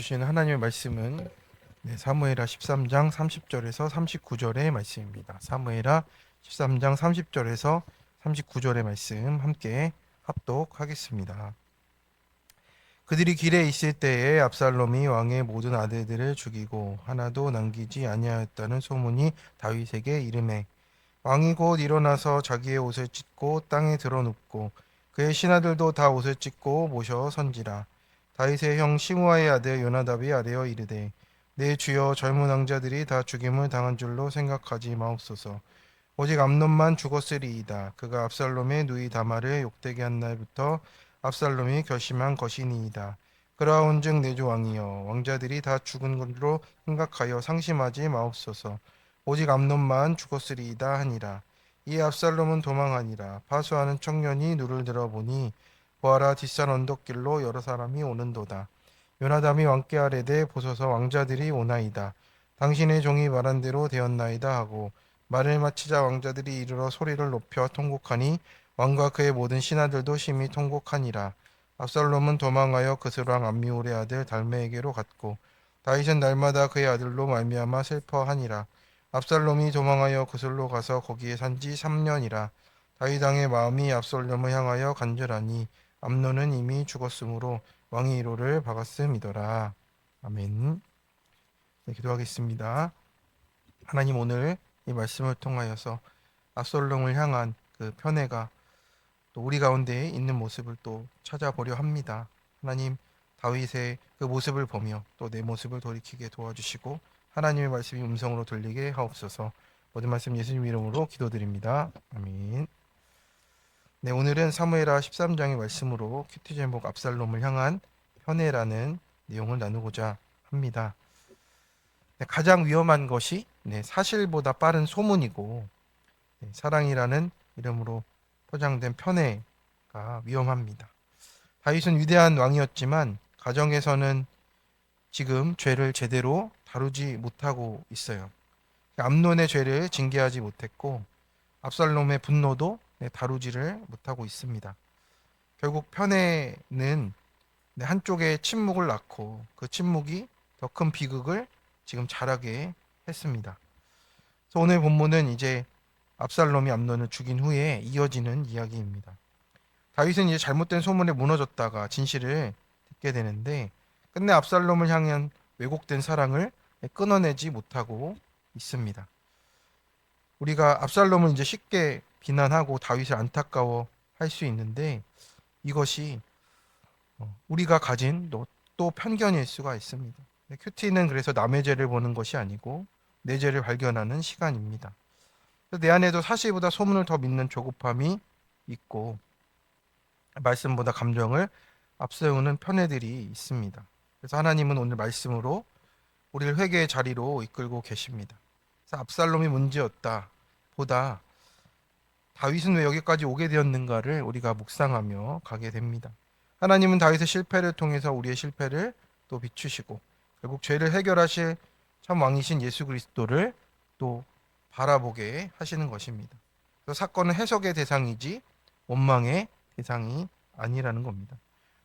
주신 하나님의 말씀은 사무엘하 13장 30절에서 39절의 말씀입니다. 사무엘하 13장 30절에서 39절의 말씀 함께 합독하겠습니다. 그들이 길에 있을 때에 압살롬이 왕의 모든 아들들을 죽이고 하나도 남기지 아니하였다는 소문이 다윗에게 이르매 왕이 곧 일어나서 자기의 옷을 찢고 땅에 드러눕고 그의 신하들도 다 옷을 찢고 모셔 선지라. 다윗의 형 시므아의 아들 요나답이 아뢰어 이르되 내 주여 젊은 왕자들이 다 죽임을 당한 줄로 생각하지 마옵소서. 오직 암논만 죽었으리이다. 그가 압살롬의 누이 다말을 욕되게 한 날부터 압살롬이 결심한 것이니이다. 그러한즉 내 주 왕이여 왕자들이 다 죽은 것으로 생각하여 상심하지 마옵소서. 오직 암논만 죽었으리이다 하니라. 이 압살롬은 도망하니라. 파수하는 청년이 눈을 들어보니 보아라 뒷산 언덕길로 여러 사람이 오는도다. 요나담이 왕께 아뢰되 보소서 왕자들이 오나이다. 당신의 종이 말한 대로 되었나이다 하고 말을 마치자 왕자들이 이르러 소리를 높여 통곡하니 왕과 그의 모든 신하들도 심히 통곡하니라. 압살롬은 도망하여 그스랑 암미울의 아들 달메에게로 갔고 다윗은 날마다 그의 아들로 말미암아 슬퍼하니라. 압살롬이 도망하여 그슬로 가서 거기에 산지 3년이라. 다윗 왕의 마음이 압살롬을 향하여 간절하니 암논은 이미 죽었으므로 왕이 이로를 박았음이더라. 아멘. 네, 기도하겠습니다. 하나님 오늘 이 말씀을 통하여서 압살롬을 향한 그 편애가 또 우리 가운데 있는 모습을 또 찾아보려 합니다. 하나님 다윗의 그 모습을 보며 또 내 모습을 돌이키게 도와주시고 하나님의 말씀이 음성으로 들리게 하옵소서. 모든 말씀 예수님 이름으로 기도드립니다. 아멘. 네, 오늘은 사무엘하 13장의 말씀으로 큐티 제목 압살롬을 향한 편애라는 내용을 나누고자 합니다. 네, 가장 위험한 것이 사실보다 빠른 소문이고 사랑이라는 이름으로 포장된 편애가 위험합니다. 다윗은 위대한 왕이었지만 가정에서는 지금 죄를 제대로 다루지 못하고 있어요. 암논의 죄를 징계하지 못했고 압살롬의 분노도 다루지를 못하고 있습니다. 결국 편애는 한쪽에 침묵을 낳고 그 침묵이 더 큰 비극을 지금 자라게 했습니다. 그래서 오늘 본문은 이제 압살롬이 암논을 죽인 후에 이어지는 이야기입니다. 다윗은 이제 잘못된 소문에 무너졌다가 진실을 듣게 되는데 끝내 압살롬을 향한 왜곡된 사랑을 끊어내지 못하고 있습니다. 우리가 압살롬을 이제 쉽게 비난하고 다윗을 안타까워 할 수 있는데 이것이 우리가 가진 또 편견일 수가 있습니다. 큐티는 그래서 남의 죄를 보는 것이 아니고 내 죄를 발견하는 시간입니다. 내 안에도 사실보다 소문을 더 믿는 조급함이 있고 말씀보다 감정을 앞세우는 편애들이 있습니다. 그래서 하나님은 오늘 말씀으로 우리를 회개의 자리로 이끌고 계십니다. 그래서 압살롬이 문제였다 보다 다윗은 왜 여기까지 오게 되었는가를 우리가 묵상하며 가게 됩니다. 하나님은 다윗의 실패를 통해서 우리의 실패를 또 비추시고 결국 죄를 해결하실 참 왕이신 예수 그리스도를 또 바라보게 하시는 것입니다. 그래서 사건은 해석의 대상이지 원망의 대상이 아니라는 겁니다.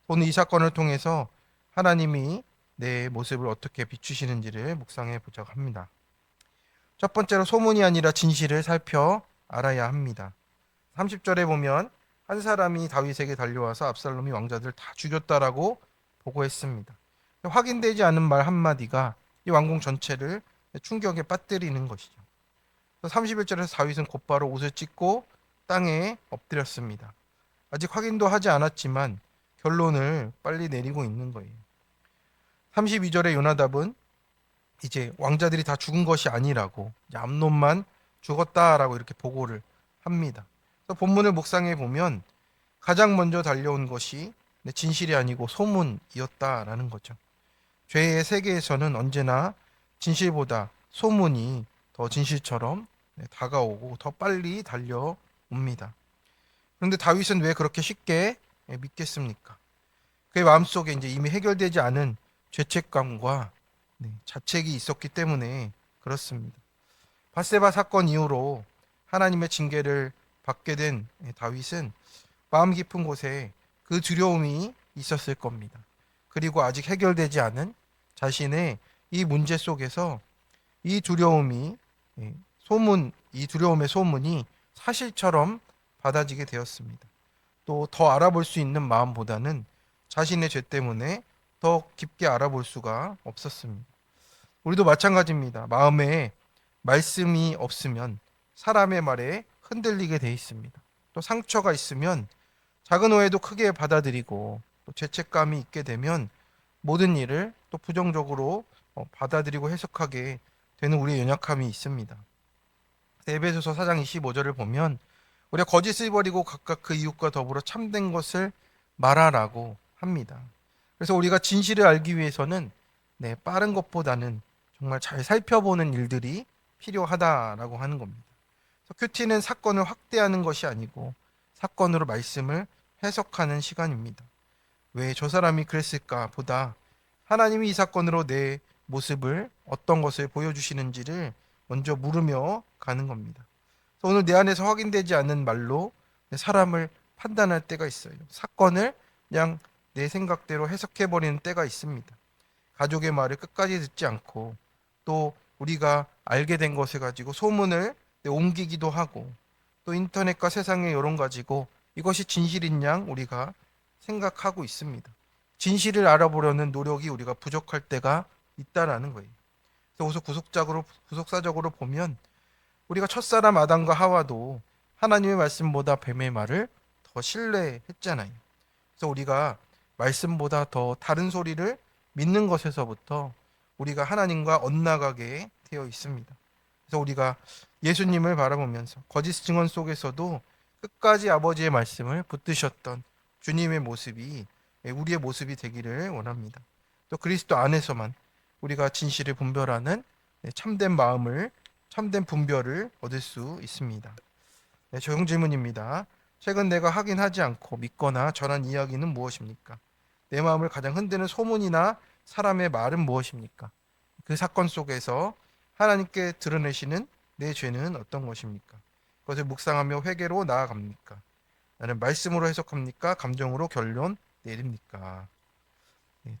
오늘 이 사건을 통해서 하나님이 내 모습을 어떻게 비추시는지를 묵상해 보자고 합니다. 첫 번째로 소문이 아니라 진실을 살펴 알아야 합니다. 30절에 보면 한 사람이 다윗에게 달려와서 압살롬이 왕자들 다 죽였다라고 보고했습니다. 확인되지 않은 말 한마디가 이 왕궁 전체를 충격에 빠뜨리는 것이죠. 31절에서 다윗은 곧바로 옷을 찢고 땅에 엎드렸습니다. 아직 확인도 하지 않았지만 결론을 빨리 내리고 있는 거예요. 32절에 요나답은 이제 왕자들이 다 죽은 것이 아니라고 암논만 죽었다라고 이렇게 보고를 합니다. 그래서 본문을 묵상해 보면 가장 먼저 달려온 것이 진실이 아니고 소문이었다라는 거죠. 죄의 세계에서는 언제나 진실보다 소문이 더 진실처럼 다가오고 더 빨리 달려옵니다. 그런데 다윗은 왜 그렇게 쉽게 믿겠습니까? 그의 마음속에 이제 이미 해결되지 않은 죄책감과 자책이 있었기 때문에 그렇습니다. 밧세바 사건 이후로 하나님의 징계를 받게 된 다윗은 마음 깊은 곳에 그 두려움이 있었을 겁니다. 그리고 아직 해결되지 않은 자신의 이 문제 속에서 이 두려움이 이 두려움의 소문이 사실처럼 받아지게 되었습니다. 또 더 알아볼 수 있는 마음보다는 자신의 죄 때문에 더 깊게 알아볼 수가 없었습니다. 우리도 마찬가지입니다. 마음에 말씀이 없으면 사람의 말에 흔들리게 돼 있습니다. 또 상처가 있으면 작은 오해도 크게 받아들이고 또 죄책감이 있게 되면 모든 일을 또 부정적으로 받아들이고 해석하게 되는 우리의 연약함이 있습니다. 에베소서 4장 25절을 보면 우리가 거짓을 버리고 각각 그 이웃과 더불어 참된 것을 말하라고 합니다. 그래서 우리가 진실을 알기 위해서는 빠른 것보다는 정말 잘 살펴보는 일들이 필요하다라고 하는 겁니다. 그래서 큐티는 사건을 확대하는 것이 아니고 사건으로 말씀을 해석하는 시간입니다. 왜 저 사람이 그랬을까 보다 하나님이 이 사건으로 내 모습을 어떤 것을 보여주시는지를 먼저 물으며 가는 겁니다. 그래서 오늘 내 안에서 확인되지 않는 말로 사람을 판단할 때가 있어요. 사건을 그냥 내 생각대로 해석해버리는 때가 있습니다. 가족의 말을 끝까지 듣지 않고 또 우리가 알게 된 것을 가지고 소문을 옮기기도 하고 또 인터넷과 세상의 여론 가지고 이것이 진실인 양 우리가 생각하고 있습니다. 진실을 알아보려는 노력이 우리가 부족할 때가 있다라는 거예요. 그래서 구속사적으로 보면 우리가 첫사람 아담과 하와도 하나님의 말씀보다 뱀의 말을 더 신뢰했잖아요. 그래서 우리가 말씀보다 더 다른 소리를 믿는 것에서부터 우리가 하나님과 엇나가게 되어 있습니다. 그래서 우리가 예수님을 바라보면서 거짓 증언 속에서도 끝까지 아버지의 말씀을 붙드셨던 주님의 모습이 우리의 모습이 되기를 원합니다. 또 그리스도 안에서만 우리가 진실을 분별하는 참된 분별을 얻을 수 있습니다. 적용 질문입니다. 최근 내가 확인하지 않고 믿거나 전한 이야기는 무엇입니까? 내 마음을 가장 흔드는 소문이나 사람의 말은 무엇입니까? 그 사건 속에서 하나님께 드러내시는 내 죄는 어떤 것입니까? 그것을 묵상하며 회개로 나아갑니까? 나는 말씀으로 해석합니까? 감정으로 결론 내립니까?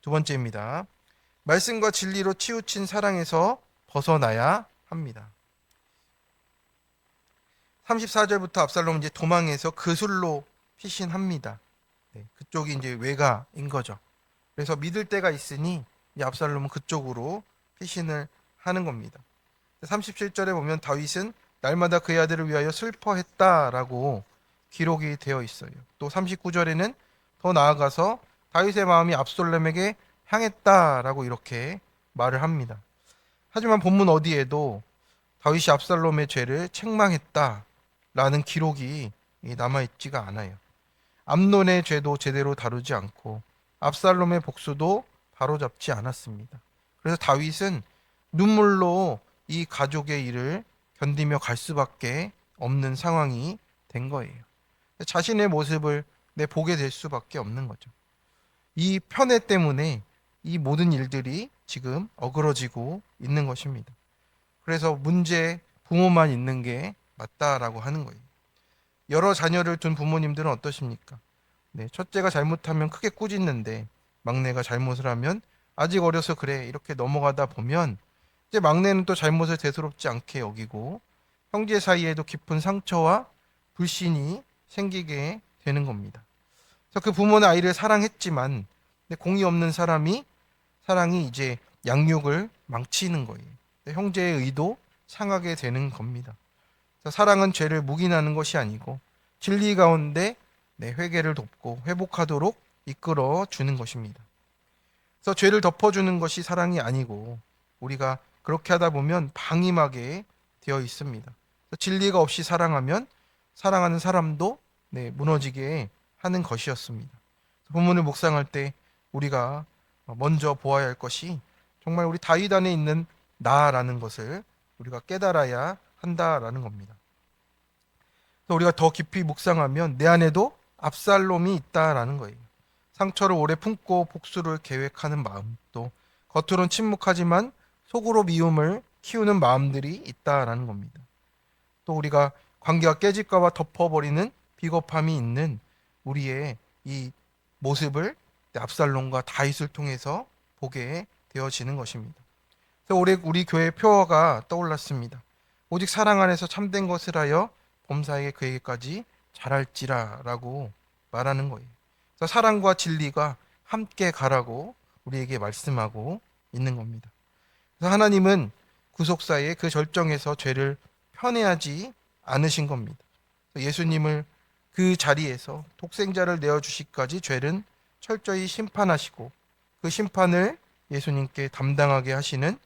두 번째입니다. 말씀과 진리로 치우친 사랑에서 벗어나야 합니다. 34절부터 압살롬은 이제 도망해서 그술로 피신합니다. 그쪽이 이제 외가인 거죠. 그래서 믿을 때가 있으니 이 압살롬은 그쪽으로 피신을 하는 겁니다. 37절에 보면 다윗은 날마다 그의 아들을 위하여 슬퍼했다라고 기록이 되어 있어요. 또 39절에는 더 나아가서 다윗의 마음이 압살롬에게 향했다라고 이렇게 말을 합니다. 하지만 본문 어디에도 다윗이 압살롬의 죄를 책망했다라는 기록이 남아있지가 않아요. 암논의 죄도 제대로 다루지 않고 압살롬의 복수도 바로잡지 않았습니다. 그래서 다윗은 눈물로 이 가족의 일을 견디며 갈 수밖에 없는 상황이 된 거예요. 자신의 모습을 보게 될 수밖에 없는 거죠. 이 편애 때문에 이 모든 일들이 지금 어그러지고 있는 것입니다. 그래서 문제 부모만 있는 게 맞다라고 하는 거예요. 여러 자녀를 둔 부모님들은 어떠십니까? 첫째가 잘못하면 크게 꾸짖는데 막내가 잘못을 하면 아직 어려서 그래 이렇게 넘어가다 보면 이제 막내는 또 잘못을 대수롭지 않게 여기고 형제 사이에도 깊은 상처와 불신이 생기게 되는 겁니다. 그래서 그 부모는 아이를 사랑했지만 공의 없는 사랑이 이제 양육을 망치는 거예요. 형제의 의도 상하게 되는 겁니다. 사랑은 죄를 묵인하는 것이 아니고 진리 가운데 회개를 돕고 회복하도록 이끌어 주는 것입니다. 그래서 죄를 덮어주는 것이 사랑이 아니고 우리가 그렇게 하다 보면 방임하게 되어 있습니다. 진리가 없이 사랑하면 사랑하는 사람도 무너지게 하는 것이었습니다. 본문을 묵상할 때 우리가 먼저 보아야 할 것이 정말 우리 다윗 안에 있는 나라는 것을 우리가 깨달아야 한다라는 겁니다. 우리가 더 깊이 묵상하면 내 안에도 압살롬이 있다라는 거예요. 상처를 오래 품고 복수를 계획하는 마음, 또 겉으론 침묵하지만 속으로 미움을 키우는 마음들이 있다라는 겁니다. 또 우리가 관계가 깨질까 봐 덮어버리는 비겁함이 있는 우리의 이 모습을 압살롬과 다윗을 통해서 보게 되어지는 것입니다. 그래서 올해 우리 교회 표어가 떠올랐습니다. 오직 사랑 안에서 참된 것을 하여 범사에게 그에게까지 잘할지라라고 말하는 거예요. 그래서 사랑과 진리가 함께 가라고 우리에게 말씀하고 있는 겁니다. 그래서 하나님은 구속사의 그 절정에서 죄를 편애하지 않으신 겁니다. 예수님을 그 자리에서 독생자를 내어주시기까지 죄는 철저히 심판하시고 그 심판을 예수님께 담당하게 하시는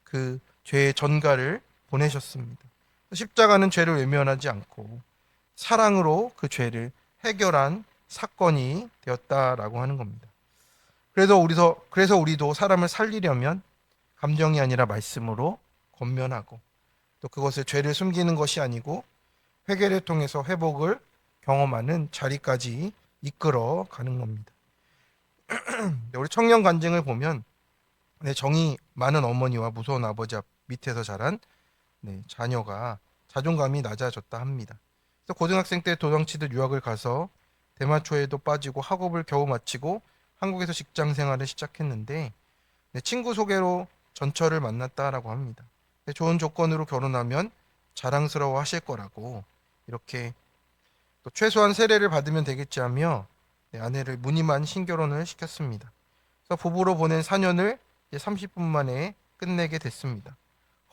그 죄의 전가를 보내셨습니다. 십자가는 죄를 외면하지 않고 사랑으로 그 죄를 해결한 사건이 되었다라고 하는 겁니다. 그래서 우리도 사람을 살리려면 감정이 아니라 말씀으로 권면하고 또 그것을 죄를 숨기는 것이 아니고 회개를 통해서 회복을 경험하는 자리까지 이끌어 가는 겁니다. 우리 청년 간증을 보면 정이 많은 어머니와 무서운 아버지 밑에서 자란 자녀가 자존감이 낮아졌다 합니다. 그래서 고등학생 때 도망치듯 유학을 가서 대마초에도 빠지고 학업을 겨우 마치고 한국에서 직장 생활을 시작했는데 친구 소개로 전처를 만났다라고 합니다. 좋은 조건으로 결혼하면 자랑스러워 하실 거라고 이렇게 또 최소한 세례를 받으면 되겠지 하며 아내를 무늬만 신결혼을 시켰습니다. 그래서 부부로 보낸 4년을 30분 만에 끝내게 됐습니다.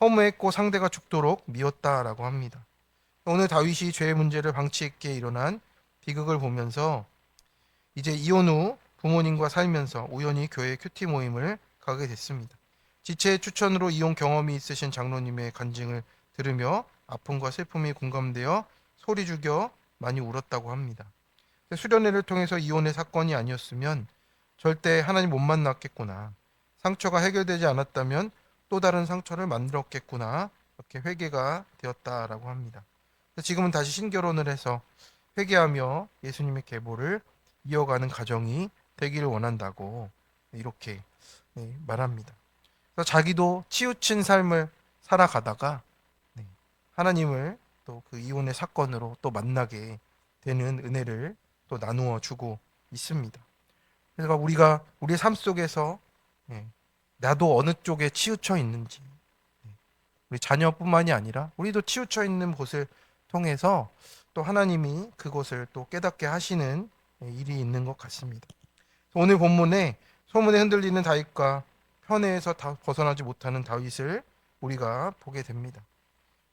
허무했고 상대가 죽도록 미웠다라고 합니다. 오늘 다윗이 죄의 문제를 방치했기에 일어난 비극을 보면서 이제 이혼 후 부모님과 살면서 우연히 교회 큐티 모임을 가게 됐습니다. 지체의 추천으로 이혼 경험이 있으신 장로님의 간증을 들으며 아픔과 슬픔이 공감되어 소리 죽여 많이 울었다고 합니다. 수련회를 통해서 이혼의 사건이 아니었으면 절대 하나님 못 만났겠구나. 상처가 해결되지 않았다면 또 다른 상처를 만들었겠구나. 이렇게 회개가 되었다라고 합니다. 지금은 다시 신결혼을 해서 회개하며 예수님의 계보를 이어가는 가정이 되기를 원한다고 이렇게 말합니다. 그래서 자기도 치우친 삶을 살아가다가 하나님을 또 그 이혼의 사건으로 또 만나게 되는 은혜를 또 나누어 주고 있습니다. 그래서 우리가 우리의 삶 속에서 나도 어느 쪽에 치우쳐 있는지 우리 자녀뿐만이 아니라 우리도 치우쳐 있는 곳을 통해서 또 하나님이 그곳을 또 깨닫게 하시는 일이 있는 것 같습니다. 오늘 본문에 소문에 흔들리는 다윗과 편애에서 벗어나지 못하는 다윗을 우리가 보게 됩니다.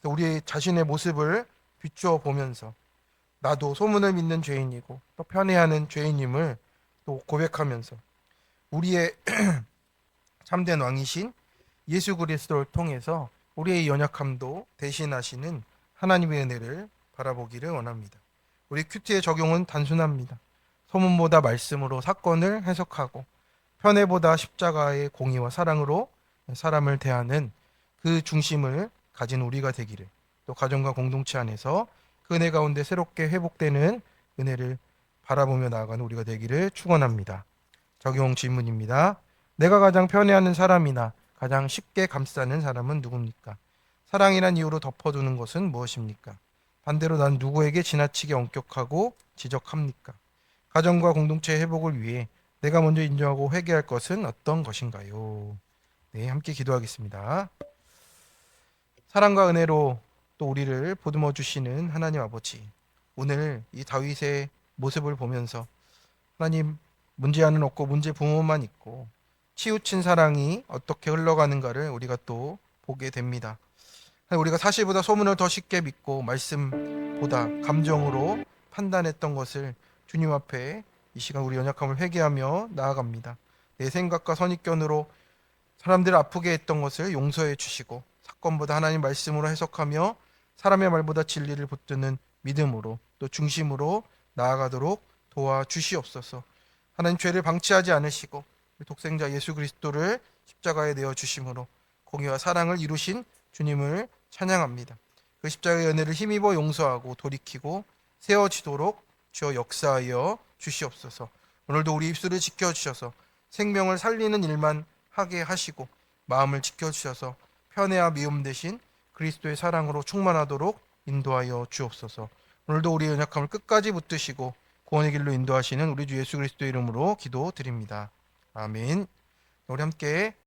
우리 자신의 모습을 비추어 보면서 나도 소문을 믿는 죄인이고 또 편애하는 죄인임을 또 고백하면서 우리의 참된 왕이신 예수 그리스도를 통해서 우리의 연약함도 대신하시는 하나님의 은혜를 바라보기를 원합니다. 우리 큐티의 적용은 단순합니다. 소문보다 말씀으로 사건을 해석하고 편애보다 십자가의 공의와 사랑으로 사람을 대하는 그 중심을 가진 우리가 되기를 또 가정과 공동체 안에서 그 은혜 가운데 새롭게 회복되는 은혜를 바라보며 나아가는 우리가 되기를 축원합니다. 적용 질문입니다. 내가 가장 편애하는 사람이나 가장 쉽게 감싸는 사람은 누굽니까? 사랑이란 이유로 덮어두는 것은 무엇입니까? 반대로 난 누구에게 지나치게 엄격하고 지적합니까? 가정과 공동체의 회복을 위해 내가 먼저 인정하고 회개할 것은 어떤 것인가요? 네, 함께 기도하겠습니다. 사랑과 은혜로 또 우리를 보듬어 주시는 하나님 아버지, 오늘 이 다윗의 모습을 보면서 하나님 문제아는 없고 문제 부모만 있고 치우친 사랑이 어떻게 흘러가는가를 우리가 또 보게 됩니다. 우리가 사실보다 소문을 더 쉽게 믿고 말씀보다 감정으로 판단했던 것을 주님 앞에 이 시간 우리 연약함을 회개하며 나아갑니다. 내 생각과 선입견으로 사람들을 아프게 했던 것을 용서해 주시고 사건보다 하나님 말씀으로 해석하며 사람의 말보다 진리를 붙드는 믿음으로 또 중심으로 나아가도록 도와주시옵소서. 하나님 죄를 방치하지 않으시고 독생자 예수 그리스도를 십자가에 내어 주심으로 공의와 사랑을 이루신 주님을 찬양합니다. 그 십자가의 은혜를 힘입어 용서하고 돌이키고 세워지도록 주여 역사하여 주시옵소서. 오늘도 우리 입술을 지켜주셔서 생명을 살리는 일만 하게 하시고 마음을 지켜주셔서 편애와 미움 대신 그리스도의 사랑으로 충만하도록 인도하여 주옵소서. 오늘도 우리의 연약함을 끝까지 붙드시고 구원의 길로 인도하시는 우리 주 예수 그리스도의 이름으로 기도드립니다. 아멘. 우리 함께